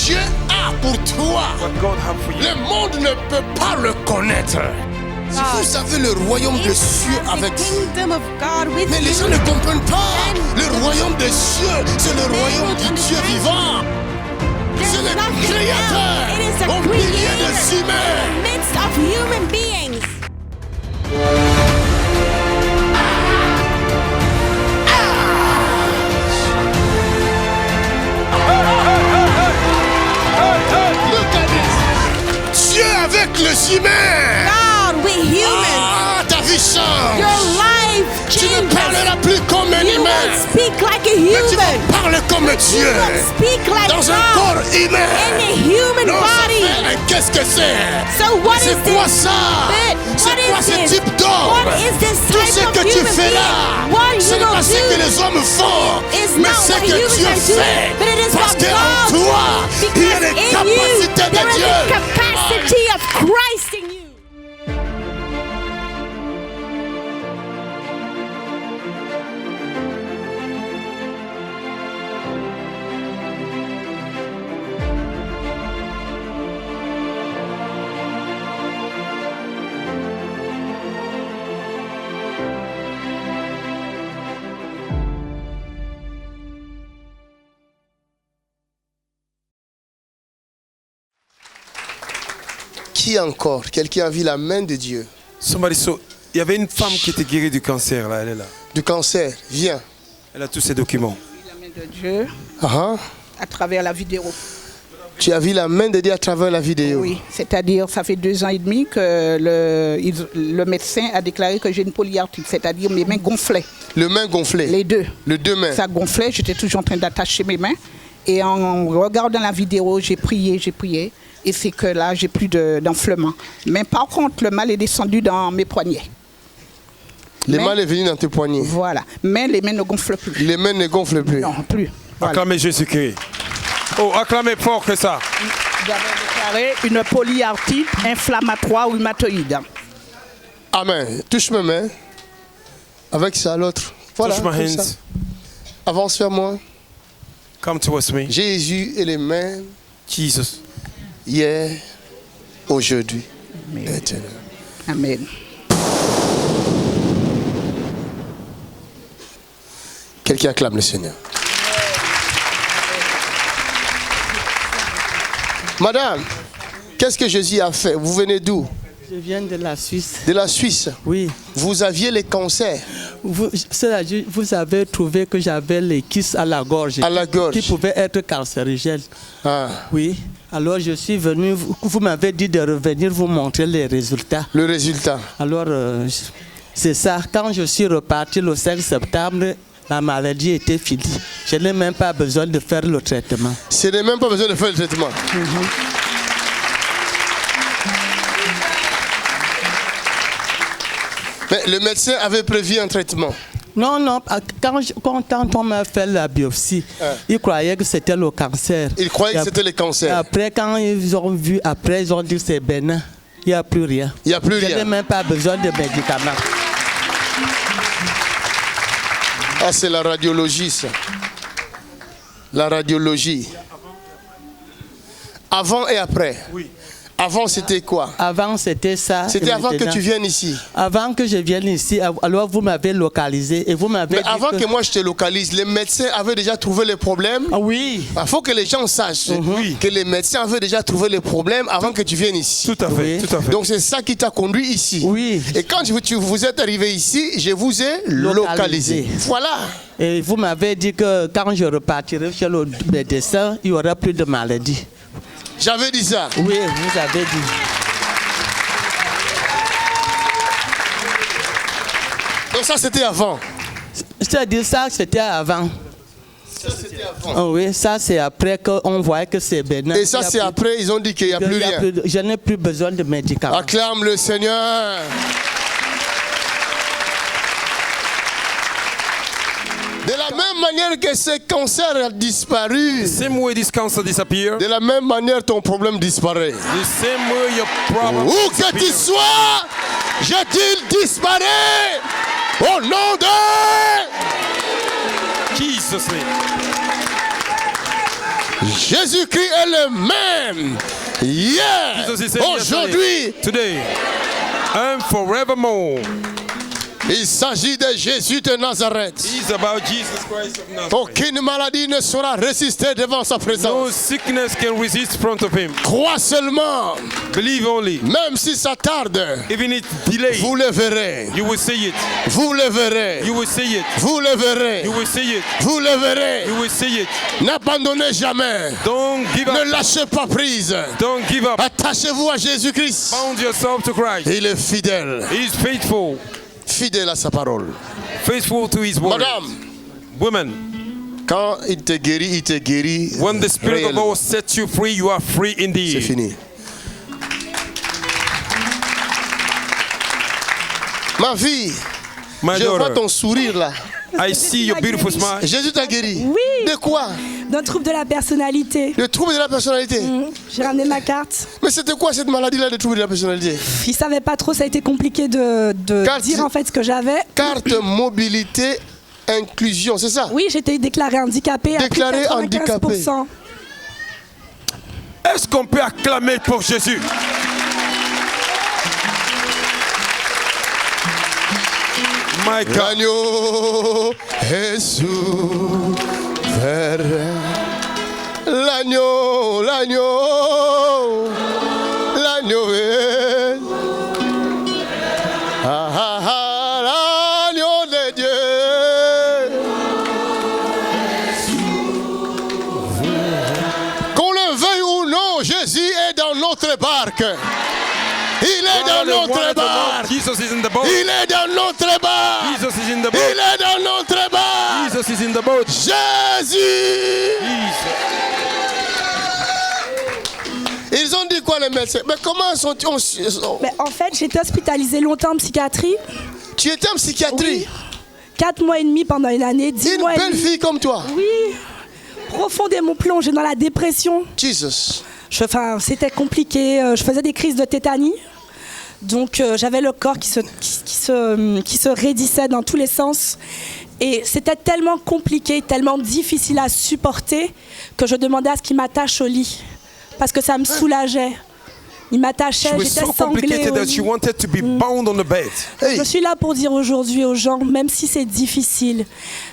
Dieu a pour toi, le monde ne peut pas le connaître. Vous avez le royaume des cieux avec vous. Mais les gens ne comprennent pas. Le royaume des cieux, c'est le royaume du Dieu vivant. C'est le Créateur au milieu des humains. Dieu avec les humains. God with humans. Ah, ta vie change. Your life Tu ne changes. parleras plus comme un You humain. won't speak like a Mais tu vas human. parler comme You Dieu. won't speak like Dans un God corps humain. in a human Non, ça body. fait, qu'est-ce que c'est? So what C'est is quoi this? ça? But C'est what quoi is ce this? type d'homme? What is this Tout type ce of que tu human fais being? là, What you ce n'est gonna pas ce que do les hommes font, is mais not ce what que humans Dieu are doing, fait. but it is Parce what qu'en God toi, il y a because les in you capacités there de is Dieu. the capacity of Christ in you. Qui encore? Quelqu'un a vu la main de Dieu? Somebody saw. Il y avait une femme qui était guérie du cancer, là, elle est là. Du cancer, viens. Elle a tous ses documents. La main de Dieu Ah, à travers la vidéo. tu as vu la main de Dieu à travers la vidéo? Oui, c'est-à-dire ça fait 2 ans et demi que le médecin a déclaré que j'ai une polyarthrite, c'est-à-dire mes mains gonflaient. Le main gonflé. Les deux. Les deux mains. Ça gonflait, j'étais toujours en train d'attacher mes mains. Et en regardant la vidéo, j'ai prié. Et c'est que là, j'ai plus d'enflement. Mais par contre, le mal est descendu dans mes poignets. Le mal est venu dans tes poignets. Voilà. Mais les mains ne gonflent plus. Les mains ne gonflent plus. Non, plus. Voilà. Acclamez Jésus-Christ. Oh, acclamez fort que ça. J'avais déclaré une polyarthrite inflammatoire rhumatoïde. Amen. Touche mes mains. Avec ça, l'autre. Voilà. Touch my comme hands. ça. Avance vers moi. Come towards me. Jésus est les mêmes Jesus. hier, aujourd'hui, Amen. éternel. Amen. Quelqu'un acclame le Seigneur. Madame, qu'est-ce que Jésus a fait? Vous venez d'où? Je viens de la Suisse. De la Suisse. Oui. Vous aviez les cancers C'est-à-dire, vous avez trouvé que j'avais les kystes à la gorge. à la gorge. Qui pouvaient être cancérigènes. Ah, Oui. Alors je suis venu, vous m'avez dit de revenir vous montrer les résultats. le résultat. Alors c'est ça. Quand je suis reparti le 5 septembre, la maladie était finie. Je n'ai même pas besoin de faire le traitement. Ce n'est même pas besoin de faire le traitement. Mais le médecin avait prévu un traitement. Non, quand on m'a fait la biopsie, ils croyaient que c'était le cancer. Il croyait que c'était le cancer. Après, quand ils ont vu, ils ont dit que c'est bénin. Il n'y a plus rien. Il n'y a plus Je n'ai rien. même pas besoin de médicaments. Ah, c'est la radiologie, ça. La radiologie. Avant et après. Oui. Avant, c'était quoi? Avant, c'était ça. C'était et avant que maintenant- tu viennes ici. Avant que je vienne ici, alors vous m'avez localisé et vous m'avez Mais dit avant que moi je te localise, les médecins avaient déjà trouvé les problèmes. Ah oui. Il faut que les gens sachent que les médecins avaient déjà trouvé les problèmes avant que tu viennes ici. Tout à fait, Oui. tout à fait. Donc c'est ça qui t'a conduit ici. Oui. Et quand vous êtes arrivé ici, je vous ai localisé. Voilà. Et vous m'avez dit que quand je repartirai chez le médecin, il n'y aura plus de maladie. J'avais dit ça. Oui, vous avez dit. Donc ça c'était avant. C'est-à-dire ça, c'était avant. Ça c'était avant. Ah oui, ça c'est après qu'on voit que c'est bénin. Et ça Il y a c'est plus- après, ils ont dit qu'il n'y a il plus y a rien. plus de- je n'ai plus besoin de médicaments. Acclame le Seigneur. De la même manière que ce cancer a disparu, Same way this cancer disappear, de la même manière ton problème disparaît. the same way your problem Où que tu disappear. sois, je dis disparaît au nom de... Jesus name. Jésus-Christ est le même. Hier, Jesus is the same aujourd'hui. yesterday, today, and forevermore. Il s'agit de Jésus de Nazareth. It's about Jesus Christ of Nazareth. Aucune maladie ne saura résister devant sa No présence. sickness can resist in front of him. Crois seulement, Believe only. même si ça tarde, Even if delayed, vous le verrez. you will see it. Vous le verrez. You will see it. Vous le verrez. You will see it. Vous le verrez. You will see it. N'abandonnez jamais. Don't give Ne up. lâchez pas prise. Don't give up. Attachez-vous à Jésus-Christ. Bound yourself to Christ. Il est fidèle. He is faithful. Fidèle à sa parole. Faithful to his word. Madame, Women, quand il te guérit, il te guérit. when the Spirit of réellement. God sets you free, you are free C'est indeed. fini. Ma fille, My je vois daughter, ton sourire là. I see your beautiful smile. Jésus t'a guéri. Oui. De quoi? D'un trouble de la personnalité. Le trouble de la personnalité. J'ai ramené ma carte. Mais c'était quoi cette maladie-là de trouble de la personnalité? Il savait pas trop, ça a été compliqué de Carte- dire en fait ce que j'avais. Carte mobilité inclusion, c'est ça? Oui, j'étais déclarée handicapée. à plus de Déclarée 95%. Est-ce qu'on peut acclamer pour Jésus? My God. L'agneau est souverain. L'agneau, l'agneau, l'agneau est. Ah, ah, ah, l'agneau de Dieu. Qu'on le veuille ou non, Jésus est dans notre barque. Il est dans notre barque. Jesus is in the boat. Il est dans notre barque. Jesus is in the Il boat. est dans notre barque. Jesus is in the boat. Jésus. Ils ont dit quoi les médecins? Mais comment sont-ils? Mais en fait, j'étais hospitalisée longtemps en psychiatrie. Tu étais en psychiatrie. Oui. 4 mois et demi pendant une année, 10 Une mois et belle demi. fille comme toi. Oui, profondément plongée dans la dépression. Jesus. C'était compliqué. Je faisais des crises de tétanie. Donc j'avais le corps qui se raidissait dans tous les sens. Et c'était tellement compliqué, tellement difficile à supporter que je demandais à ce qu'il m'attache au lit. Parce que ça me soulageait. Il m'attachait, She was j'étais so sanglée complicated au that lit. she wanted to be bound on the bed. Hey. Je suis là pour dire aujourd'hui aux gens, même si c'est difficile,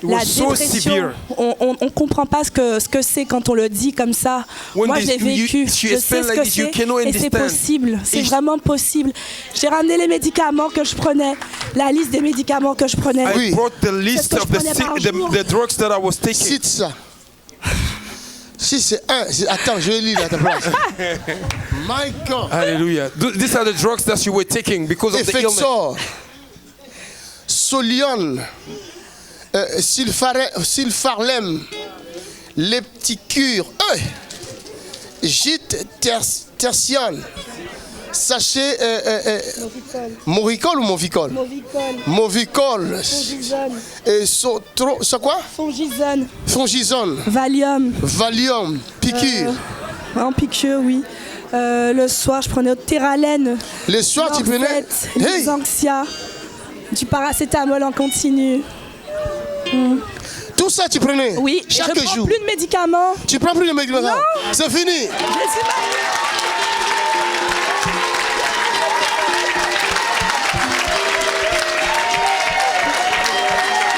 la was so dépression, severe. on ne comprend pas ce que c'est quand on le dit comme ça. When Moi, this- je l'ai vécu, you je sais explain ce like que this, you c'est cannot et c'est understand. possible, c'est It's- vraiment possible. J'ai ramené les médicaments que je prenais, la liste des médicaments que je prenais. I brought the list que je of the, prenais par jour. the drugs that I was taking. Cite ça. Si c'est un, attends, je lis à ta place. My God. Hallelujah. These are the drugs that you were taking because of the illness. Effexor, Solion, Sulfarlem, Lepticure, Gite Tertian, sachet Moricol ou Movicol? Movicol. Et c'est quoi? Fongizone, Fongizone, Valium, Valium, piqûre. en piqûre, oui. Le soir, je prenais Terralène, Les soirs, tu prenais. des Hey, Anxia, du paracétamol en continu. tout ça, tu prenais? Oui, et Chaque je prends jour. plus de médicaments. Tu prends plus de médicaments? Non. C'est fini. Je suis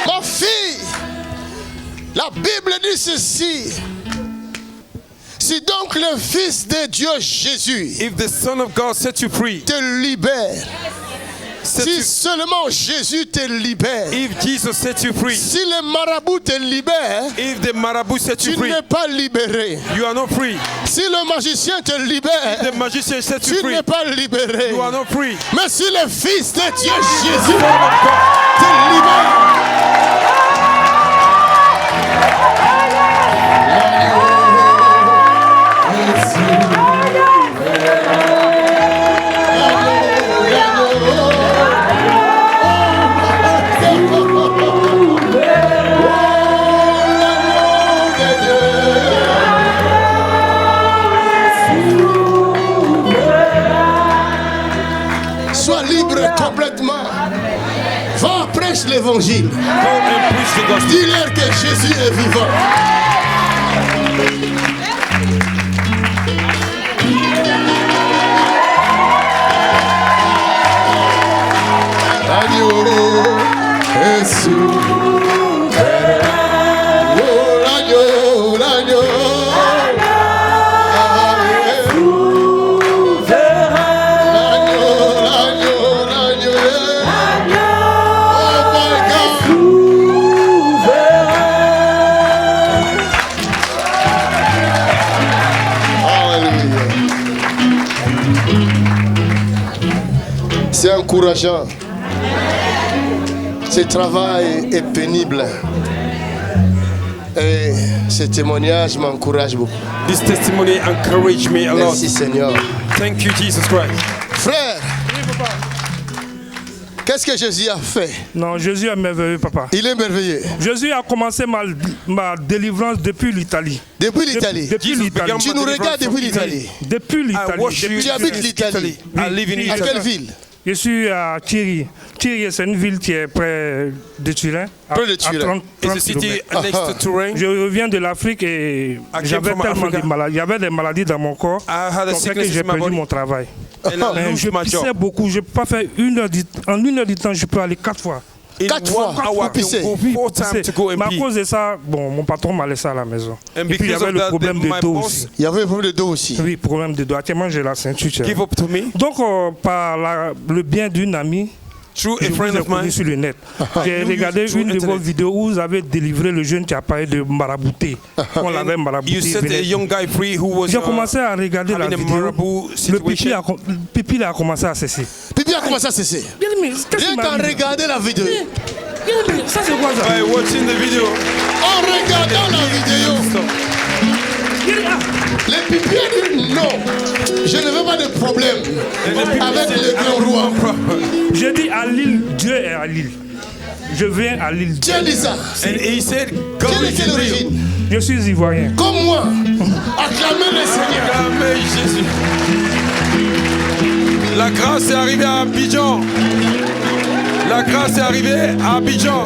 Ma fille, la Bible dit ceci. Si donc le Fils de Dieu Jésus If the Son of God set you free, te libère, set si you, seulement Jésus te libère, if Jesus set you free, si le marabout te libère, if the marabout set tu you free, n'es pas libéré. you are not free. Si le magicien te libère, The magician set you tu free, n'es pas libéré. you are not free. Mais si le Fils de Dieu Jésus te libère, sois libre complètement. Va prêche l'évangile. Go and preach the gospel. Dis-leur que Jésus est vivant. encourageant. Ce travail est pénible. Et ce témoignage m'encourage beaucoup. This testimony encouraged me a lot. Merci Seigneur. Thank you, Jesus Christ. Frère, qu'est-ce que Jésus a fait? Non, Jésus est merveilleux, papa. Il est merveilleux. Jésus a commencé ma délivrance depuis l'Italie. Depuis l'Italie. Depuis l'Italie. Tu nous regardes depuis l'Italie. Depuis l'Italie. Tu habites l'Italie. I live in À Italy. quelle ville? Je suis à Thierry. Thierry, c'est une ville qui est près de Turin. Près de Turin. It's a city next to Turin. Je reviens de l'Afrique et j'avais tellement de maladies. Il y avait des maladies dans mon corps. I had a Donc, sickness j'ai in my perdu body. mon travail. And I Mais lose je my pissais job. beaucoup. Je peux pas faire en 1 heure du temps, je peux aller 4 fois. In 4 1 fois, hour, I pisser. can go 4 times to go and Mais à pee. cause de ça, bon, mon patron m'a laissé à la maison. And Et puis il y because avait of le that, problème de my dos boss aussi. Il y avait un problème de dos aussi. Oui, problème de dos. Actuellement, j'ai la ceinture. tu sais. give up to me Donc, par le bien d'une amie, through je a vous friend ai of mine. connu sur le net. J'ai regardé through une de vos internet. vidéos où vous avez délivré le jeune qui a parlé de marabouté. On l'avait marabouté. You il set a venait- young guy free who was J'ai commencé à regarder la having a vidéo. marabout Le pipi situation. pipi a commencé à cesser. Pipi a commencé à cesser. Rien qu'en regarder la vidéo. Ça, c'est quoi ça? By watching the video. En regardant la vidéo. Les pipi a dit non. Je ne veux pas de problème avec le grand roi. Je dis à Lille, Dieu est à Lille. Je viens à Lille. Dieu dit ça. And he said, God Quelle is était in you. l'origine? Je suis ivoirien. Comme moi. Acclamez le Seigneur. Amen, Jésus. La grâce est arrivée à Abidjan. La grâce est arrivée à Abidjan.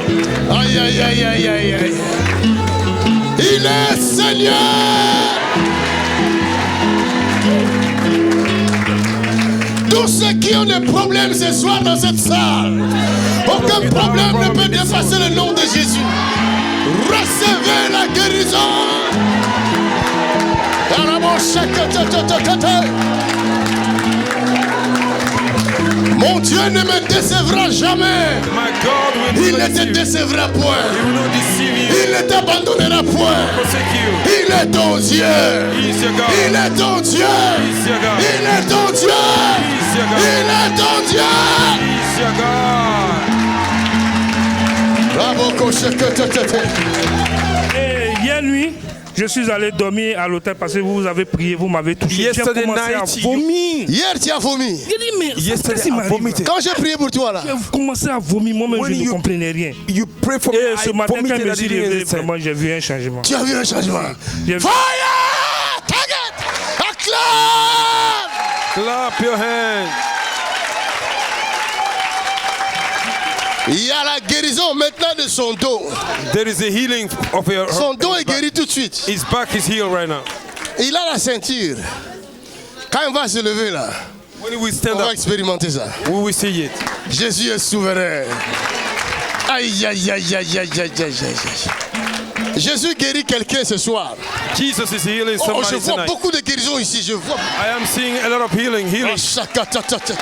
Aïe, aïe, aïe, aïe, aïe, aïe. Il est Seigneur. Tous ceux qui ont des problèmes ce soir dans cette salle, aucun problème ne peut dépasser le nom de Jésus. Recevez la guérison. Mon Dieu ne me décevra jamais. My God will Il not ne te deceive you. décevra point. He will not deceive you. Il ne t'abandonnera point. Forsake you. Il est ton Dieu. He is your God. Il est ton Dieu. He is your God. Il est ton Dieu. He is your God. Il est ton Dieu. He is your God. Bravo, coach. Et hier nuit, je suis allé dormir à l'hôtel parce que vous avez prié, vous m'avez touché. J'ai Yesterday commencé à night, vomir. Hier, tu as vomi. J'ai dit, mais qu'est-ce Yesterday qui I m'arrive? vomited. Quand j'ai prié pour toi, là, J'ai commencé à vomir, moi-même When je ne you- comprenais rien. You pray for me. Et ce I matin, quand vomited. je me I suis didn't réveillé, understand. vraiment, j'ai vu un changement. tu as vu un changement. J'ai vu- Fire! Target! Acclame! Clap your hands. Il y a la guérison maintenant de son dos. There is a healing of your. Son dos est guéri tout de suite. His back is healed right now. Il a la ceinture. Quand il va se lever là, When we on stand va up, expérimenter ça. we will see it. Jésus est souverain. Aïe, aïe, aïe, aïe, aïe, aïe, aïe, aïe. Jésus guérit quelqu'un ce soir. Jesus is healing Oh, somebody je vois tonight. beaucoup de guérisons ici. Je vois. I am seeing a lot of healing. Oh, chakatatata.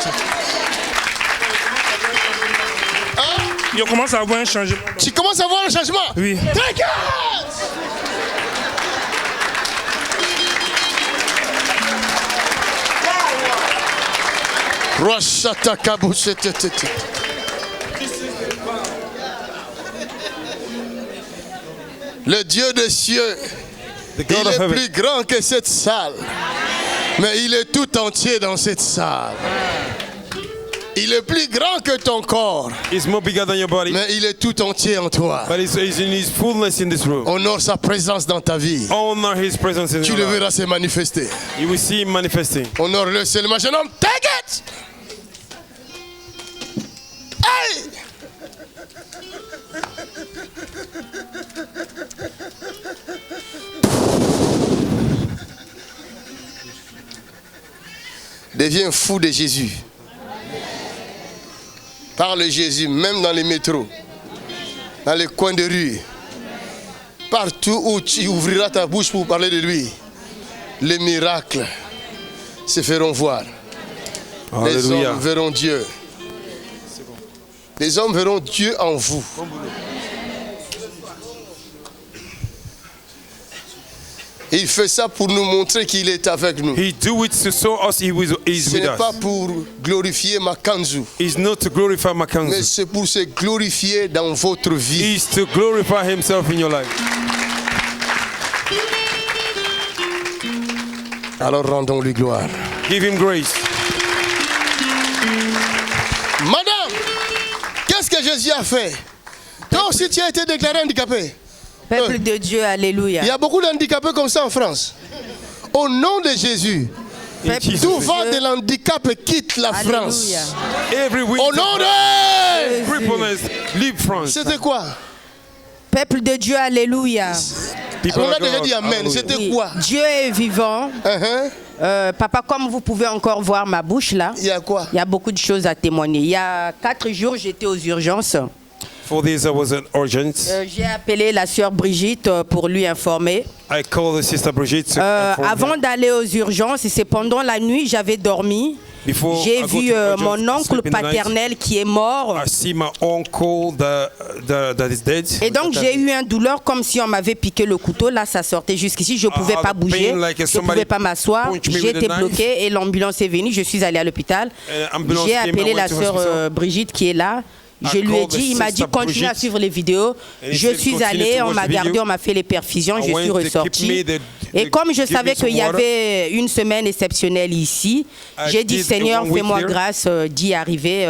Je commence à avoir un changement. Tu commences à voir le changement? Oui. Take it! Roshatakabushetete. Le Dieu des cieux, The God il of est heaven. plus grand que cette salle, mais il est tout entier dans cette salle. Il est plus grand que ton corps, It's more bigger than your body, mais il est tout entier en toi. but it's in His fullness in this room. Honore sa présence dans ta vie. Honor His presence in Tu your le life. verras se manifester. You will see Him manifesting. Honore-le seulement, jeune homme. Take it! Hey! Deviens fou de Jésus. Parle Jésus, même dans les métros, dans les coins de rue. Partout où tu ouvriras ta bouche pour parler de lui, les miracles se feront voir. Les Alléluia. hommes verront Dieu. Les hommes verront Dieu en vous. Il fait ça pour nous montrer qu'il est avec nous. He do it to show us he is Ce with n'est pas us. pour glorifier Makanzu, It's not to glorify mais Makanzu. c'est pour se glorifier dans votre vie. It's to glorify himself in your life. Alors rendons-lui gloire. Give him grace. Madame, qu'est-ce que Jésus a fait? Toi aussi tu as été déclaré handicapé. Peuple de Dieu, alléluia. Il y a beaucoup d'handicapés comme ça en France. Au nom de Jésus, Peuple tout de va Dieu. de l'handicap quitte la Alléluia. France. Every week. Au nom de... Crippleness, leave France. C'était quoi? Peuple de Dieu, alléluia. People On a of déjà God, dit Amen. hallelujah. C'était Oui. quoi? Dieu est vivant. Papa, comme vous pouvez encore voir ma bouche là, Il y a quoi? il y a beaucoup de choses à témoigner. Il y a 4 jours, j'étais aux urgences. 4 days I was at urgent. J'ai appelé la sœur Brigitte pour lui informer. I called the sister Brigitte to inform Avant her. d'aller aux urgences, et c'est pendant la nuit, j'avais dormi. Before J'ai I go vu to urgence, mon oncle sleep in the night, paternel qui est mort. I see my uncle that is dead. Et donc j'ai eu une douleur comme si on m'avait piqué le couteau. Là, ça sortait jusqu'ici. Je ne pouvais had pas a bouger. pain like Je ne somebody pouvais pas m'asseoir. punched me with J'étais a knife. bloqué et l'ambulance est venue. Je suis allée à l'hôpital. Ambulance J'ai came, appelé I la went to seur hospital. Brigitte qui est là. Je I lui ai called the dit, il m'a dit sister continue à Brigitte. suivre les vidéos. And he Je said, suis continue allée, to on watch m'a the gardé, video. on m'a fait les perfusions, I je suis went, they keep ressortie. me, they Et comme je give me savais some qu'il y water. avait une semaine exceptionnelle ici, I j'ai dit did Seigneur, a 1 week fais-moi here. grâce d'y arriver.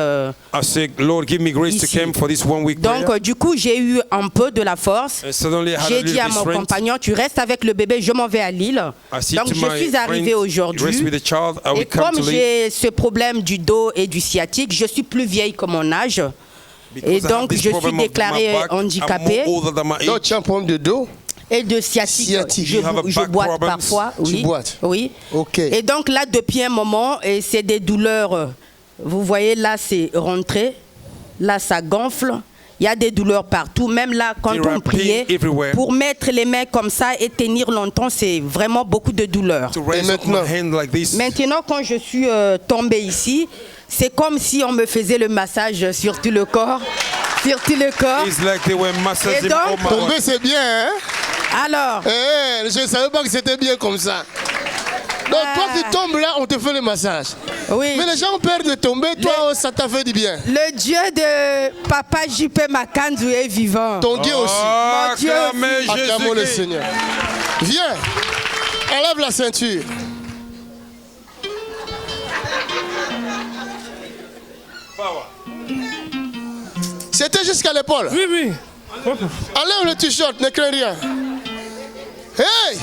I said, Lord, give me grace to Ici. come for this 1 week Donc prayer. du coup, j'ai eu un peu de la force. And suddenly I had a J'ai dit little à bit mon strength. compagnon, tu restes avec le bébé, je m'en vais à Lille. I said Donc to je my suis arrivée friend, aujourd'hui. rest with the child, I will Et come comme to Lille. j'ai ce problème du dos et du sciatique, je suis plus vieille que mon âge. Because Et I have donc this je suis problem of my déclarée back. handicapée. I'm more older than my age. Donc tu as un problème de dos? Et de sciatique, Sciatique. je, You have a je back boite problems? parfois. Tu Oui. boites? Oui. Ok. Et donc là, depuis un moment, et c'est des douleurs. Vous voyez, là, c'est rentré. Là, ça gonfle. Il y a des douleurs partout. Même là, quand There on are priait, pain everywhere. pour mettre les mains comme ça et tenir longtemps, c'est vraiment beaucoup de douleurs. To raise up my maintenant? hand like this. Maintenant, quand je suis tombée ici, c'est comme si on me faisait le massage sur tout le corps. Sur tout le corps. It's like they were massaging Et donc, all my Tomber body. c'est bien, hein? Alors, Je ne savais pas que c'était bien comme ça. Donc toi tu tombes là, on te fait le massage. oui. Mais les gens ont peur de tomber, toi ça t'a fait du bien. Le Dieu de Papa JP Makanzu est vivant. Ton Dieu aussi. Mon Dieu Acclamez Acclamons le Jésus-Christ. Seigneur. Viens, enlève la ceinture. C'était jusqu'à l'épaule. Oui, oui. Enlève le t-shirt, ne crains rien. Hey!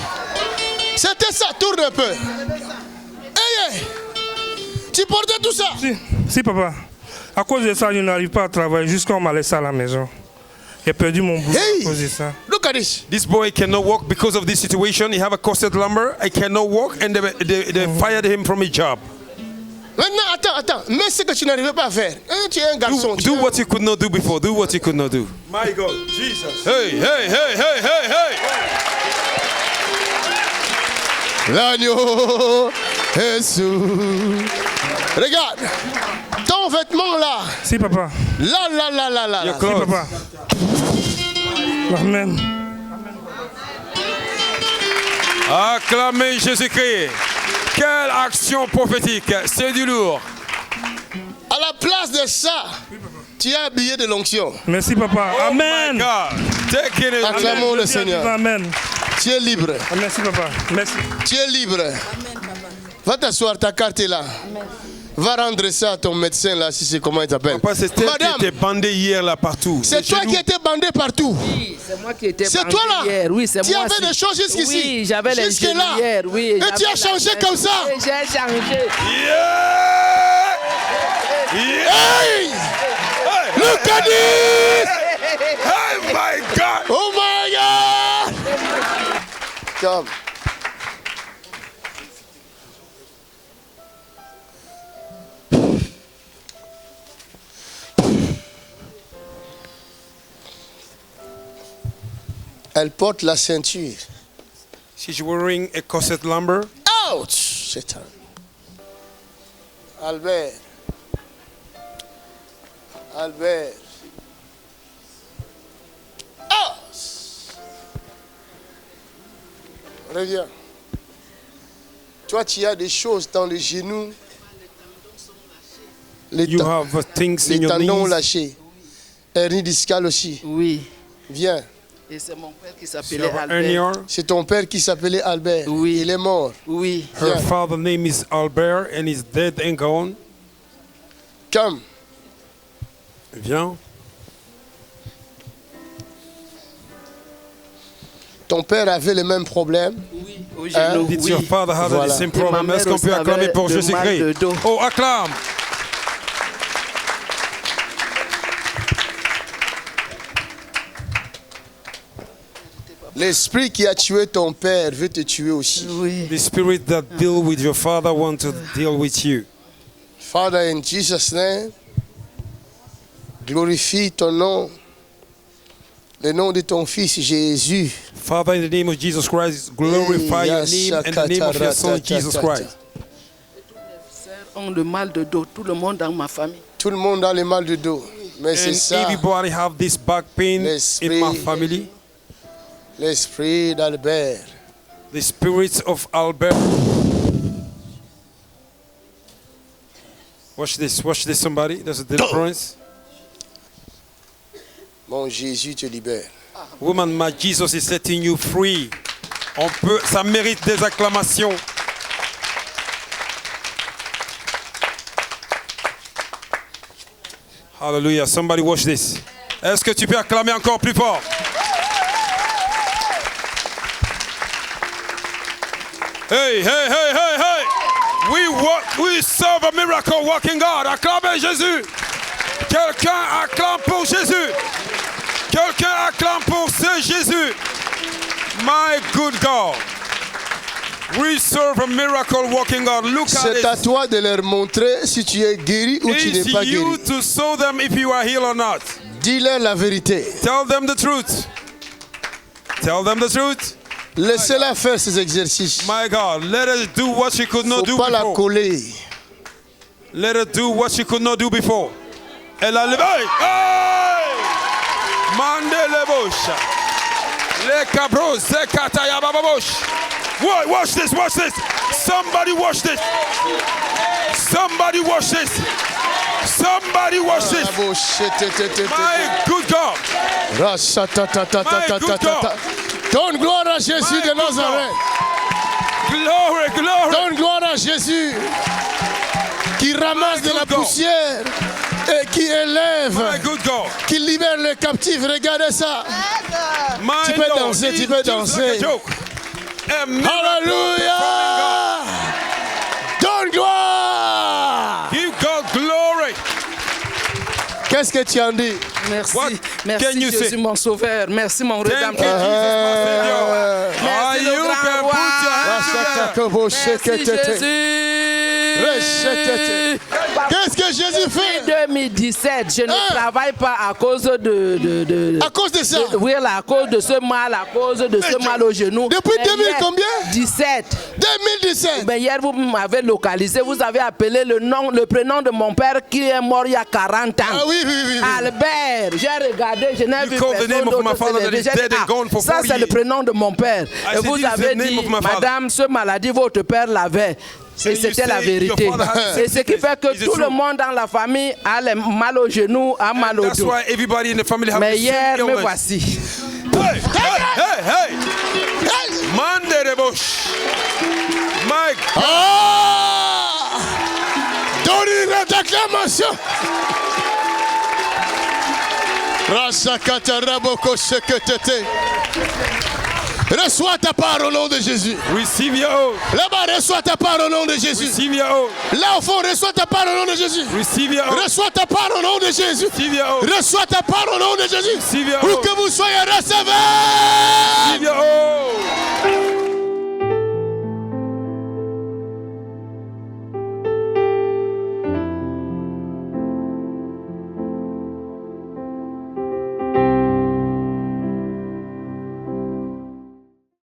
C'était ça, tourne un peu. Hey, hey! Tu portais tout ça? Si, papa. À cause de ça, je n'arrive pas à travailler jusqu'à on m'a laissé à la maison. J'ai perdu mon boulot Hey! à cause de ça. Look at this. This boy cannot walk because of this situation. He have a corset lumbar. I cannot walk, and they fired him from his job. Maintenant, attends. Mais ce que tu n'arrivais pas à faire. Hein, tu es un garçon. Do what you could not do before. Do what you could not do. My God, Jesus. Hey, hey, hey, hey, hey, hey. L'agneau est sous. Regarde. Ton vêtement là. Si, papa. Là. Your Si, clothes. papa. Amen. Acclamez Jésus-Christ. Quelle action prophétique. C'est du lourd. À la place de ça, tu es habillé de l'onction. Merci, papa. Oh my Amen. God. Take it. Acclamons le Seigneur. Amen. Tu es libre. Merci, papa. Merci. Tu es libre. Va t'asseoir, ta carte est là. Va rendre ça à ton médecin là, si c'est comment il t'appelle. Papa, c'est elle qui Madame, était bandée hier là partout. c'est toi qui étais bandé partout. Oui, c'est moi qui étais C'est bandé toi là. hier. Oui, c'est Tu moi. avais des choses jusqu'ici. Oui, j'avais les Jusque genoux là. hier. Oui, Et tu j'avais as changé la- comme ça. Oui, j'ai changé. Yeah! Yeah! Hey! Look at this! Oh my God! Oh my God! Come. Elle porte la ceinture. She's wearing a corset lumber. Ouch! Satan. Albert. Oh! Reviens. Toi, tu as des choses dans les genoux. You have things in Les your tendons knees. lâchés. Hernie discale aussi. Oui. Viens. Et c'est mon père qui You s'appelait have Albert. hernia. C'est ton père qui s'appelait Albert. Oui. Il est mort. Oui. Her Viens. father's name is Albert and he's dead and gone. Come. Viens. Ton père avait le même problème. Oui. Au Hein? genou. Did Oui. your father have Voilà. the same Et ma problem? mère Est-ce qu'on aussi peut acclamer avait pour le mal Jésus-Christ? de dos. Oh, acclame. L'esprit qui a tué ton père veut te tuer aussi. Oui. The spirit that deal with your father want to deal with you. Father, in Jesus' name, glorifie ton nom, le nom de ton fils Jésus. Father, in the name of Jesus Christ, glorify your name and the name of your son Jesus Christ. Ont le mal de dos, tout le monde dans ma famille. Tout le monde a le mal de dos, mais c'est And ça, everybody have this back pain in my L'esprit. family. l'esprit d'Albert. The spirits of Albert. Watch this somebody. There's a deliverance. Mon Jésus te libère. Woman, my Jesus is setting you free. Ça mérite des acclamations. Hallelujah. Somebody watch this. Est-ce que tu peux acclamer encore plus fort? Hey, hey, hey, hey, hey. We serve a miracle working God. Acclamez Jésus. Quelqu'un acclame pour Jésus. Quelqu'un acclame pour ce Jésus. My good God. We serve a miracle working God. Look at C'est it. à toi de leur montrer si tu es guéri ou tu n'es It's pas you guéri. to show them if you are healed or not. Dis-leur la vérité. Tell them the truth. Tell them the truth. Laissez-la faire ces exercices. My God, let her do what she could not Faut do pas la before. coller. Let her do what she could not do before. Elle a levé. Hey! Hey! Mande le bouche. Le cabros, se kataya bababosh. Watch this, watch this. Somebody watch this. Somebody watch this. Somebody watch this. My good God. My good God. Donne gloire à Jésus My de good Nazareth. Glory, glory. Donne gloire à Jésus qui ramasse de la good God. poussière et qui élève, My good God. qui libère les captifs. Regardez ça. My Tu peux Lord, danser, tu it's peux just danser. like a joke. A miracle Alléluia. performing Donne gloire. God. Give God glory. Qu'est-ce que tu en dis? Merci. What Merci can you Jésus say? mon sauveur. Merci mon Thank you, rédempteur. Jesus, my Savior. Merci le You grand can roi. put your hands together. Jésus. Qu'est-ce que Jésus fait? Depuis 2017, je ne travaille pas à cause de À cause de ça. oui, là, à cause de ce mal, à cause de ce mal au genou. Depuis Mais 2000 hier, combien? 17. 2017. Ben hier, vous m'avez localisé, vous avez appelé le prénom de mon père qui est mort il y a 40 ans. Ah oui, oui, oui. oui. Albert, j'ai regardé, je n'ai You vu called the personne name of my d'autre father se that lever. is J'ai dit, dead and gone for ça 40 c'est le years. prénom de mon père. I Et said, vous this is avez the name dit, of my father. madame, ce maladie, votre père l'avait. Et you c'était la say vérité. your father had Et ce qui fait que Is it tout le true? monde dans la famille a le mal au genou, a mal au That's dos. why everybody in the family have Mais the hier, same me illness. voici. Hey, hey, hey, hey. Mande de bush. My God. Ah! Donne une acclamation. Reçois ta part au nom de Jésus. Receive your own. Là-bas, reçois ta part au nom de Jésus. Receive your own. Là au fond, reçois ta part au nom de Jésus. Receive your own. Reçois ta part au nom de Jésus. Receive your own. Reçois ta part au nom de Jésus. Receive your Où own. que vous soyez, recevez. Receive your own.